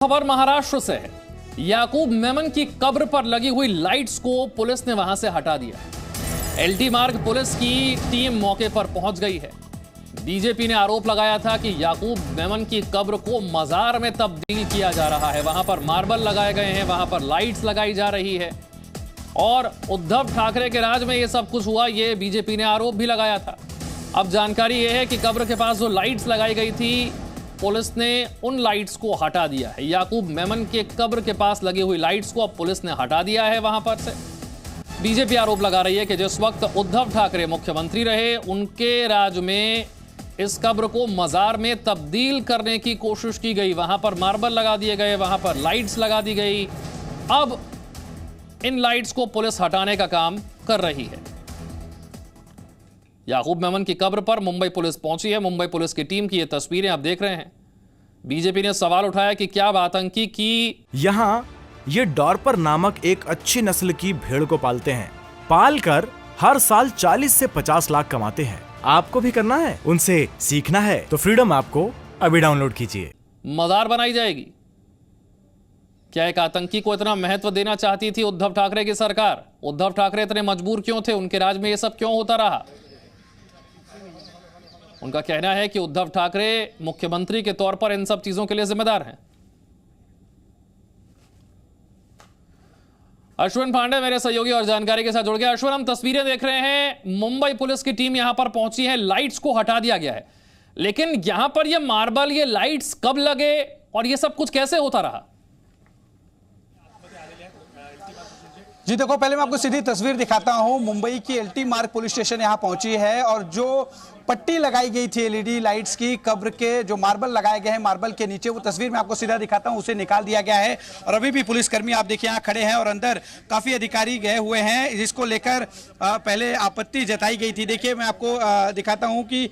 खबर महाराष्ट्र से है। याकूब मेमन की कब्र पर लगी हुई लाइट्स को पुलिस ने वहां से हटा दिया है। एलटी मार्ग पुलिस की टीम मौके पर पहुंच गई है। बीजेपी ने आरोप लगाया था कि याकूब मेमन की कब्र को मजार में तब्दील किया जा रहा है। वहां पर मार्बल लगाए गए हैं, वहां पर लाइट्स लगाई जा रही है और उद्धव ठाकरे के राज में यह सब कुछ हुआ, यह बीजेपी ने आरोप भी लगाया था। अब जानकारी यह है कि कब्र के पास जो लाइट्स लगाई गई थी, पुलिस ने उन लाइट्स को हटा दिया है। याकूब मेमन के कब्र के पास लगी हुई लाइट्स को अब पुलिस ने हटा दिया है वहां पर से। बीजेपी आरोप लगा रही है कि जिस वक्त उद्धव ठाकरे मुख्यमंत्री रहे, उनके राज में इस कब्र को मजार में तब्दील करने की कोशिश की गई। वहां पर मार्बल लगा दिए गए, वहां पर लाइट्स लगा दी गई। अब इन लाइट्स को पुलिस हटाने का काम कर रही है। याकूब मेमन की कब्र पर मुंबई पुलिस पहुंची है। मुंबई पुलिस की टीम की ये तस्वीरें आप देख रहे हैं। बीजेपी ने सवाल उठाया कि क्या आतंकी की यहाँ ये डॉर्पर नामक एक अच्छी नस्ल की भेड़ को पालते हैं। पालकर हर साल 40 से 50 लाख कमाते हैं। आपको भी करना है, उनसे सीखना है तो फ्रीडम ऐप को अभी डाउनलोड कीजिए। मजार बनाई जाएगी। क्या एक आतंकी को इतना महत्व देना चाहती थी उद्धव ठाकरे की सरकार? उद्धव ठाकरे इतने मजबूर क्यों थे? उनके राज में ये सब क्यों होता रहा? उनका कहना है कि उद्धव ठाकरे मुख्यमंत्री के तौर पर इन सब चीजों के लिए जिम्मेदार हैं। अश्विन पांडे मेरे सहयोगी और जानकारी के साथ जुड़ गया। अश्विन, हम तस्वीरें देख रहे हैं, मुंबई पुलिस की टीम यहां पर पहुंची है, लाइट्स को हटा दिया गया है, लेकिन यहां पर ये मार्बल, ये लाइट्स कब लगे और ये सब कुछ कैसे होता रहा? जी देखो, पहले मैं आपको सीधी तस्वीर दिखाता हूं। मुंबई की एलटी मार्ग पुलिस स्टेशन यहां पहुंची है और जो पट्टी लगाई गई थी एलईडी लाइट्स की, कब्र के जो मार्बल लगाए गए हैं, मार्बल के नीचे, वो तस्वीर मैं आपको सीधा दिखाता हूं, उसे निकाल दिया गया है। और अभी भी पुलिसकर्मी आप देखिए यहां खड़े हैं और अंदर काफी अधिकारी गए हुए हैं, जिसको लेकर पहले आपत्ति जताई गई थी। देखिए मैं आपको दिखाता हूं कि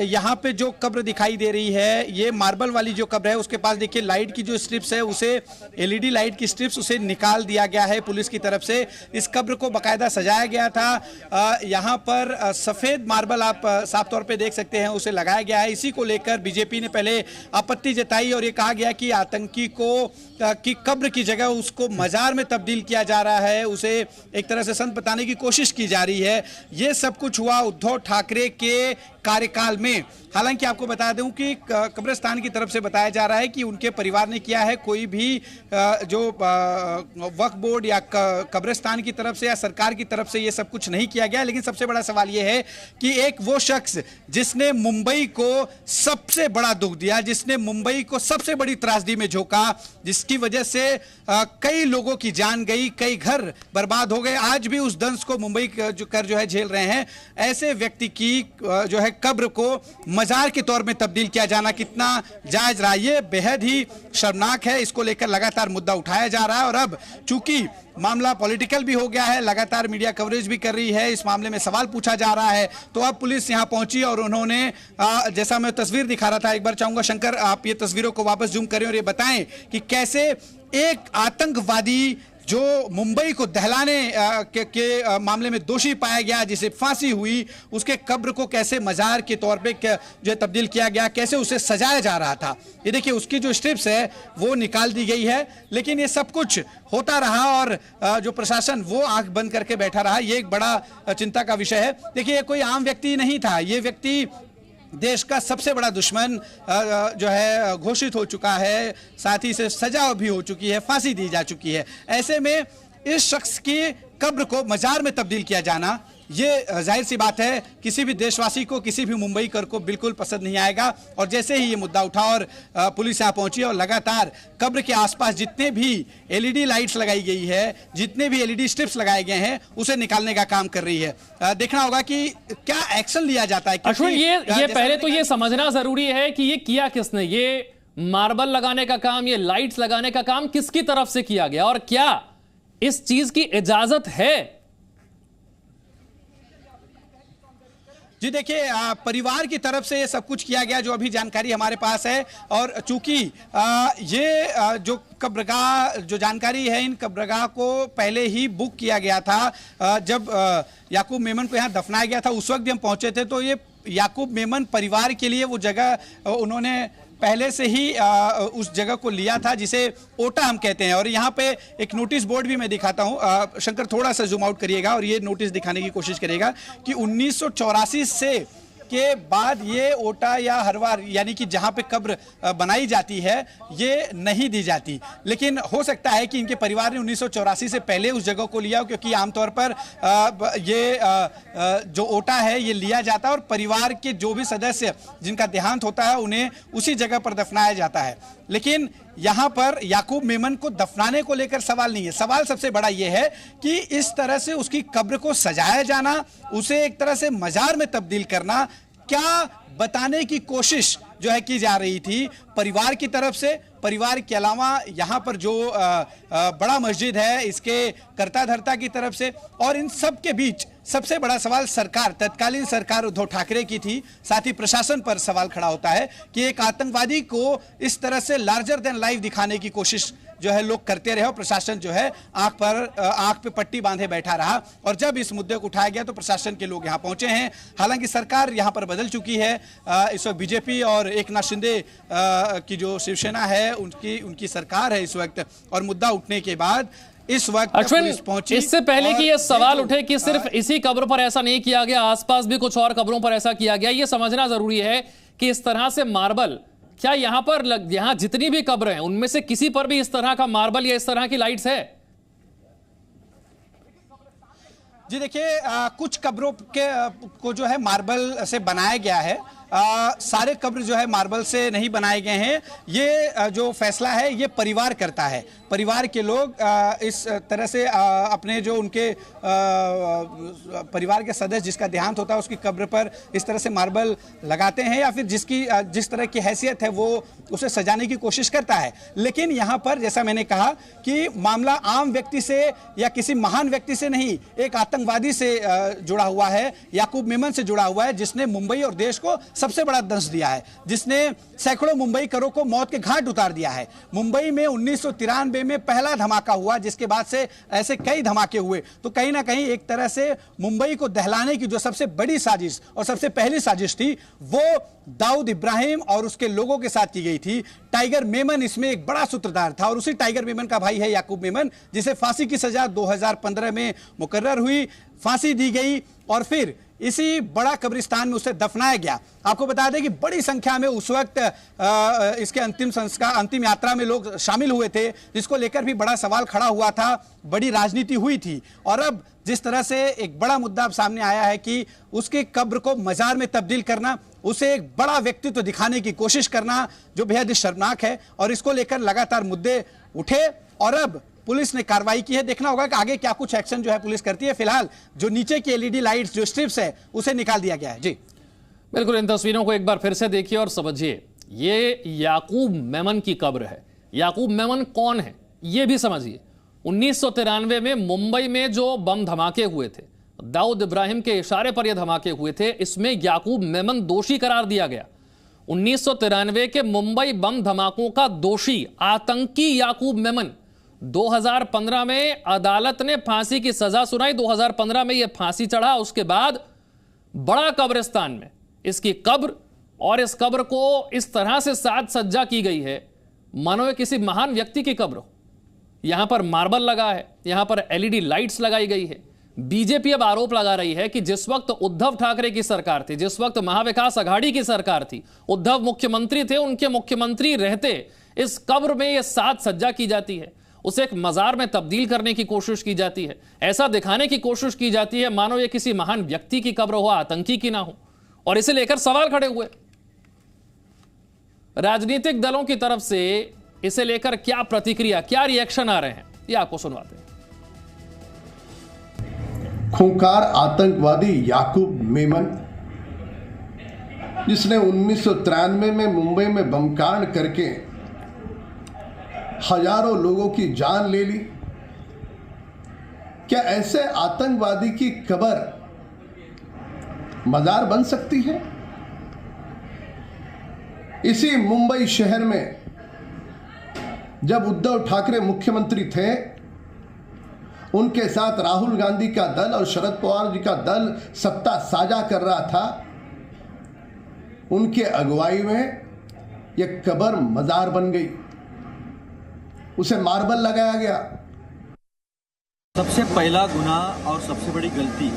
यहाँ पे जो कब्र दिखाई दे रही है, ये मार्बल वाली जो कब्र है, उसके पास देखिए लाइट की जो स्ट्रिप्स है, उसे एलईडी लाइट की स्ट्रिप्स उसे निकाल दिया गया है पुलिस की तरफ से। इस कब्र को बाकायदा सजाया गया था। यहाँ पर सफेद मार्बल आप साफ तौर पे देख सकते हैं, उसे लगाया गया है। इसी को लेकर बीजेपी ने पहले आपत्ति जताई और ये कहा गया कि आतंकी को की कब्र की जगह उसको मजार में तब्दील किया जा रहा है, उसे एक तरह से संत बताने की कोशिश की जा रही है। ये सब कुछ हुआ उद्धव ठाकरे के कार्यकाल में। हालांकि आपको बता दूं कि कब्रिस्तान की तरफ से बताया जा रहा है कि उनके परिवार ने किया है, कोई भी जो वक्फ बोर्ड या कब्रिस्तान की तरफ से या सरकार की तरफ से ये सब कुछ नहीं किया गया। लेकिन सबसे बड़ा सवाल ये है कि एक वो शख्स जिसने मुंबई को सबसे बड़ा दुख दिया, जिसने मुंबई को सबसे बड़ी त्रासदी में झोंका, जिसकी वजह से कई लोगों की जान गई, कई घर बर्बाद हो गए, आज भी उस दंश को मुंबई जो है झेल रहे हैं, ऐसे व्यक्ति की जो है कब्र को मजार के तौर में तब्दील किया जाना कितना जायज रहा? ये बेहद ही शर्मनाक है। इसको लेकर लगातार मुद्दा उठाया जा रहा है और अब चूंकि मामला पॉलिटिकल भी हो गया है, लगातार मीडिया कवरेज भी कर रही है, इस मामले में सवाल पूछा जा रहा है, तो अब पुलिस यहां पहुंची और उन्होंने जैसा मैं तस्वीर दिखा रहा था, एक बार चाहूंगा शंकर आप ये तस्वीरों को वापस जूम करें और ये बताएं कि कैसे एक आतंकवादी जो मुंबई को दहलाने के मामले में दोषी पाया गया, जिसे फांसी हुई, उसके कब्र को कैसे मजार के तौर पे जो है तब्दील किया गया, कैसे उसे सजाया जा रहा था। ये देखिए उसकी जो स्ट्रिप्स है वो निकाल दी गई है, लेकिन ये सब कुछ होता रहा और जो प्रशासन वो आंख बंद करके बैठा रहा। ये एक बड़ा चिंता का विषय है। देखिए ये कोई आम व्यक्ति नहीं था, ये व्यक्ति देश का सबसे बड़ा दुश्मन जो है घोषित हो चुका है, साथ ही से सजा भी हो चुकी है, फांसी दी जा चुकी है। ऐसे में इस शख्स की कब्र को मजार में तब्दील किया जाना, ये जाहिर सी बात है किसी भी देशवासी को, किसी भी मुंबईकर को बिल्कुल पसंद नहीं आएगा। और जैसे ही ये मुद्दा उठा और पुलिस यहाँ पहुंची और लगातार कब्र के आसपास जितने भी एलईडी लाइट्स लगाई गई है, जितने भी एलईडी स्ट्रिप्स लगाए गए हैं, उसे निकालने का काम कर रही है। देखना होगा कि क्या एक्शन लिया जाता है। अश्विन, ये पहले तो ये समझना जरूरी है कि ये किया किसने? ये मार्बल लगाने का काम, ये लाइट्स लगाने का काम किसकी तरफ से किया गया और क्या इस चीज की इजाजत है? जी देखिए, परिवार की तरफ से ये सब कुछ किया गया, जो अभी जानकारी हमारे पास है। और चूंकि ये जो कब्रगाह, जो जानकारी है, इन कब्रगाह को पहले ही बुक किया गया था। जब याकूब मेमन को यहाँ दफनाया गया था, उस वक्त भी हम पहुंचे थे, तो ये याकूब मेमन परिवार के लिए वो जगह उन्होंने पहले से ही उस जगह को लिया था जिसे ओटा हम कहते हैं। और यहाँ पे एक नोटिस बोर्ड भी मैं दिखाता हूँ, शंकर थोड़ा सा जूम आउट करिएगा और ये नोटिस दिखाने की कोशिश करिएगा कि 1984 से के बाद ये ओटा या हरवार यानी कि जहां पे कब्र बनाई जाती है ये नहीं दी जाती। लेकिन हो सकता है कि इनके परिवार ने 1984 से पहले उस जगह को लिया, क्योंकि आमतौर पर ये जो ओटा है ये लिया जाता है और परिवार के जो भी सदस्य जिनका देहांत होता है उन्हें उसी जगह पर दफनाया जाता है। लेकिन यहाँ पर याकूब मेमन को दफनाने को लेकर सवाल नहीं है। सवाल सबसे बड़ा यह है कि इस तरह से उसकी कब्र को सजाया जाना, उसे एक तरह से मजार में तब्दील करना, क्या बताने की कोशिश जो है की जा रही थी परिवार की तरफ से। परिवार के अलावा यहाँ पर जो बड़ा मस्जिद है इसके कर्ता धर्ता की तरफ से, और इन सब के बीच सबसे बड़ा सवाल सरकार, तत्कालीन सरकार उद्धव ठाकरे की थी। साथ ही प्रशासन पर सवाल खड़ा होता है कि एक आतंकवादी को इस तरह से लार्जर देन लाइफ दिखाने की कोशिश जो है लोग करते रहे और प्रशासन जो है आंख पे पट्टी बांधे बैठा रहा। और जब इस मुद्दे को उठाया गया तो प्रशासन के लोग यहाँ पहुंचे हैं। हालांकि सरकार यहाँ पर बदल चुकी है। इस वक्त बीजेपी और एकनाथ शिंदे की जो शिवसेना है उनकी सरकार है इस वक्त। और मुद्दा उठने के बाद इस वक्त पुलिस पहुंची। इससे पहले कि ये सवाल उठे कि सिर्फ इसी कब्र पर ऐसा नहीं किया गया, आसपास भी कुछ और कब्रों पर ऐसा किया गया, ये समझना जरूरी है कि इस तरह से मार्बल, क्या यहां जितनी भी कब्र हैं उनमें से किसी पर भी इस तरह का मार्बल या इस तरह की लाइट्स है? जी देखिए, कुछ कब्रों को जो है मार्बल से बनाया गया है। सारे कब्र जो है मार्बल से नहीं बनाए गए हैं। ये जो फैसला है ये परिवार करता है। परिवार के लोग इस तरह से अपने जो उनके परिवार के सदस्य जिसका देहांत होता है उसकी कब्र पर इस तरह से मार्बल लगाते हैं या फिर जिस तरह की हैसियत है वो उसे सजाने की कोशिश करता है। लेकिन यहाँ पर जैसा मैंने कहा कि मामला आम व्यक्ति से या किसी महान व्यक्ति से नहीं, एक आतंकवादी से जुड़ा हुआ है, याकूब मेमन से जुड़ा हुआ है, जिसने मुंबई और देश को सबसे बड़ा दंश दिया है, जिसने सैकड़ों मुंबईकरों को मौत के घाट उतार दिया है। मुंबई में 1993 में पहला धमाका हुआ, जिसके बाद से ऐसे कई धमाके हुए। तो कहीं ना कहीं एक तरह से मुंबई को दहलाने की जो सबसे बड़ी साजिश और सबसे पहली साजिश थी वो दाऊद इब्राहिम और उसके लोगों के साथ की गई थी। टाइगर मेमन इसमें एक बड़ा सूत्रधार था और उसी टाइगर मेमन का भाई है याकूब मेमन, जिसे फांसी की सजा 2015 में मुकर्रर हुई, फांसी दी गई और फिर इसी बड़ा कब्रिस्तान में उसे दफनाया गया। आपको बता दें कि बड़ी संख्या में उस वक्त इसके अंतिम यात्रा में लोग शामिल हुए थे, जिसको लेकर भी बड़ा सवाल खड़ा हुआ था, बड़ी राजनीति हुई थी। और अब जिस तरह से एक बड़ा मुद्दा सामने आया है कि उसकी कब्र को मजार में तब्दील करना, उसे एक बड़ा व्यक्तित्व दिखाने की कोशिश करना, जो बेहद शर्मनाक है। और इसको लेकर लगातार मुद्दे उठे और अब पुलिस ने कार्रवाई की है। देखना होगा कि आगे क्या कुछ एक्शन जो है पुलिस करती है। फिलहाल जो नीचे की एलईडी लाइट्स जो स्ट्रिप्स है उसे निकाल दिया गया है। जी बिल्कुल, इन तस्वीरों को एक बार फिर से देखिए और समझिए, ये याकूब मेमन की कब्र है। याकूब मेमन कौन है ये भी समझिए। 1993 में मुंबई में जो बम धमाके हुए थे, दाऊद इब्राहिम के इशारे पर यह धमाके हुए थे, इसमें याकूब मेमन दोषी करार दिया गया। 1993 के मुंबई बम धमाकों का दोषी आतंकी याकूब मेमन 2015 में अदालत ने फांसी की सजा सुनाई। 2015 में यह फांसी चढ़ा। उसके बाद बड़ा कब्रिस्तान में इसकी कब्र, और इस कब्र को इस तरह से साज सज्जा की गई है मानो किसी महान व्यक्ति की कब्र हो। यहां पर मार्बल लगा है, यहां पर एलईडी लाइट्स लगाई गई है। बीजेपी अब आरोप लगा रही है कि जिस वक्त उद्धव ठाकरे की सरकार थी, जिस वक्त महाविकास अघाड़ी की सरकार थी, उद्धव मुख्यमंत्री थे, उनके मुख्यमंत्री रहते इस कब्र में यह साज सज्जा की जाती है, उसे एक मजार में तब्दील करने की कोशिश की जाती है, ऐसा दिखाने की कोशिश की जाती है मानो ये किसी महान व्यक्ति की कब्र हो, आतंकी की ना हो। और इसे लेकर सवाल खड़े हुए राजनीतिक दलों की तरफ से। इसे लेकर क्या प्रतिक्रिया, क्या रिएक्शन आ रहे हैं, ये आपको सुनवाते हैं। खूंखार आतंकवादी याकूब मेमन, जिसने 1993 में मुंबई में बमकांड करके हजारों लोगों की जान ले ली, क्या ऐसे आतंकवादी की कब्र मजार बन सकती है? इसी मुंबई शहर में जब उद्धव ठाकरे मुख्यमंत्री थे, उनके साथ राहुल गांधी का दल और शरद पवार जी का दल सत्ता साझा कर रहा था। उनके अगुवाई में ये कब्र मजार बन गई, उसे मार्बल लगाया गया। सबसे पहला गुनाह और सबसे बड़ी गलती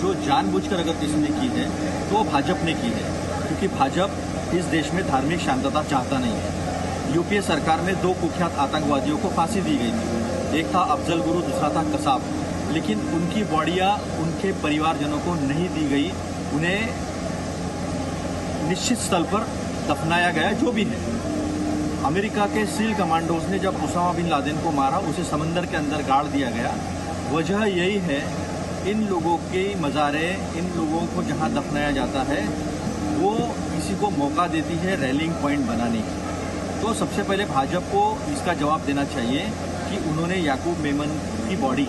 जो जानबूझकर अगर किसी ने की है तो भाजपा ने की है, क्योंकि भाजपा इस देश में धार्मिक शांतता चाहता नहीं है। यूपीए सरकार में 2 कुख्यात आतंकवादियों को फांसी दी गई थी, एक था अफजल गुरु, दूसरा था कसाब, लेकिन उनकी बॉडियां उनके परिवारजनों को नहीं दी गई, उन्हें निश्चित स्थल पर दफनाया गया। जो भी है, अमेरिका के सील कमांडोज ने जब उसामा बिन लादेन को मारा, उसे समंदर के अंदर गाड़ दिया गया। वजह यही है, इन लोगों के मज़ारे, इन लोगों को जहां दफनाया जाता है वो किसी को मौका देती है रैलिंग पॉइंट बनाने की। तो सबसे पहले भाजपा को इसका जवाब देना चाहिए कि उन्होंने याकूब मेमन की बॉडी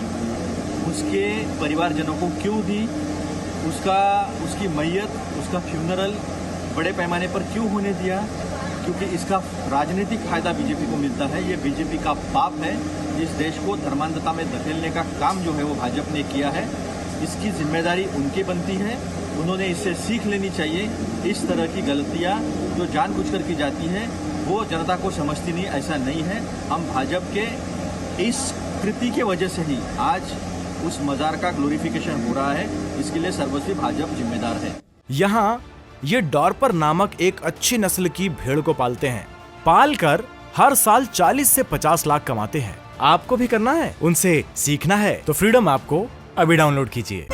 उसके परिवारजनों को क्यों दी, उसकी मैयत, उसका फ्यूनरल बड़े पैमाने पर क्यों होने दिया, क्योंकि इसका राजनीतिक फायदा बीजेपी को मिलता है। ये बीजेपी का पाप है। इस देश को धर्मांधता में धकेलने का काम जो है वो भाजपा ने किया है, इसकी जिम्मेदारी उनकी बनती है। उन्होंने इससे सीख लेनी चाहिए। इस तरह की गलतियां जो जानबूझकर की जाती है वो जनता को समझती नहीं, ऐसा नहीं है। हम भाजपा के इस कृति के वजह से ही आज उस मजार का ग्लोरिफिकेशन हो रहा है, इसके लिए सर्वस्वी भाजपा जिम्मेदार है। यहाँ ये डॉर्पर नामक एक अच्छी नस्ल की भेड़ को पालते हैं। पाल कर हर साल 40 से 50 लाख कमाते हैं। आपको भी करना है, उनसे सीखना है तो फ्रीडम ऐप को अभी डाउनलोड कीजिए।